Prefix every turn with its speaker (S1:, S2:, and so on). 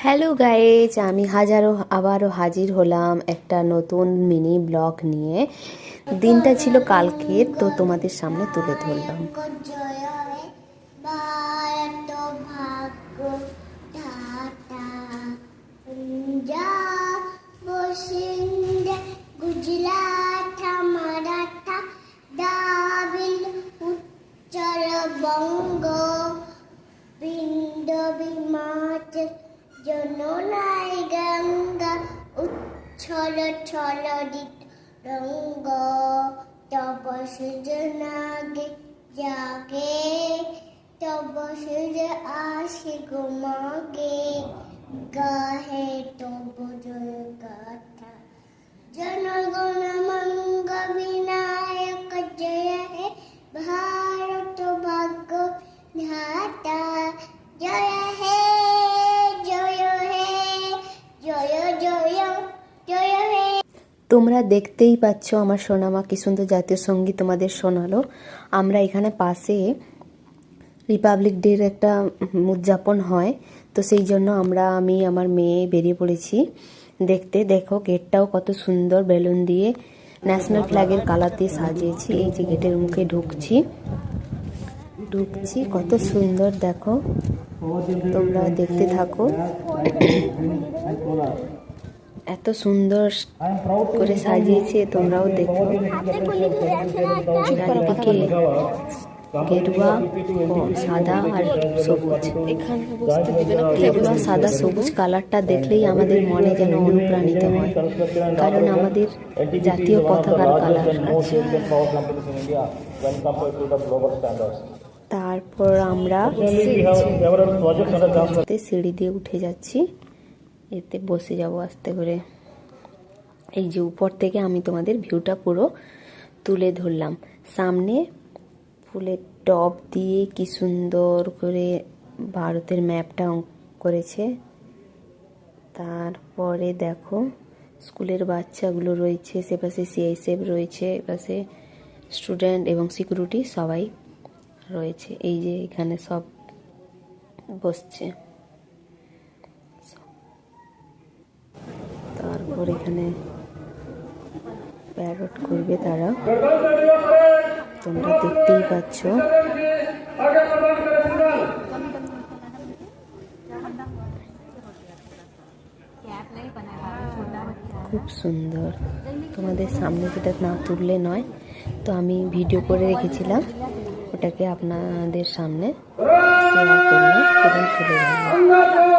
S1: Hello guys, আমি আবারও হাজির হলাম একটা নতুন মিনি ব্লগ নিয়ে। দিনটা ছিল কালকের, তো তোমাদের সামনে তুলে ধরলাম।
S2: জননাই গঙ্গা উচ্ছল ছলদিত রঙ্গ তব সৃজনাগে জাগে তব সৃজ আসে গুমাগে গাহে তব জয় গাথা জনগণ মঙ্গ বিনায়ক জয় হে ভারত ভাগ্য ধাতা জয় হে
S1: তোমরা দেখতেই পাচ্ছ আমার সোনামা কি সুন্দর জাতীয় সঙ্গীত তোমাদের শোনালো। আমরা এখানে পাশে রিপাবলিক ডের একটা উদযাপন হয়, তো সেই জন্য আমি আমার মেয়ে বেরিয়ে পড়েছি দেখতে। দেখো গেটটাও কত সুন্দর বেলুন দিয়ে ন্যাশনাল ফ্ল্যাগের কালার দিয়ে সাজিয়েছি। এই যে গেটের মুখে ঢুকছি কত সুন্দর, দেখো তোমরা দেখতে থাকো। এত সুন্দর করে সাজিয়েছে, তোমরাও দেখো। চারিদিকে গেরুয়া ও সাদা আর সবুজ, গেরুয়া সাদা সবুজ কালারটা দেখলেই আমাদের মনে যেন অনুপ্রাণিত হয়, কারণ আমাদের জাতীয় পতাকার কালার। তারপর আমরা সিঁড়ি দিয়ে উঠে যাচ্ছি, এতে বসে যাব আস্তে করে। এই যে উপর থেকে আমি তোমাদের ভিউটা পুরো তুলে ধরলাম। সামনে ফুলের টব দিয়ে কি সুন্দর করে ভারতের ম্যাপটা করেছে। তারপরে দেখো স্কুলের বাচ্চাগুলো রয়েছে, সেপাশে সিআইএসএফ রয়েছে, এপাশে স্টুডেন্ট এবং সিকিউরিটি সবাই রয়েছে। এই যে এখানে সব বসছে। তারপর এখানে প্যারট করবে তারা, তোমরা দেখতেই পাচ্ছ। খুব সুন্দর, তোমাদের সামনে যেটা না তুললে নয়, তো আমি ভিডিও করে রেখেছিলাম, ওটাকে আপনাদের সামনে শেয়ার করলাম এবং তুলে ধরলাম।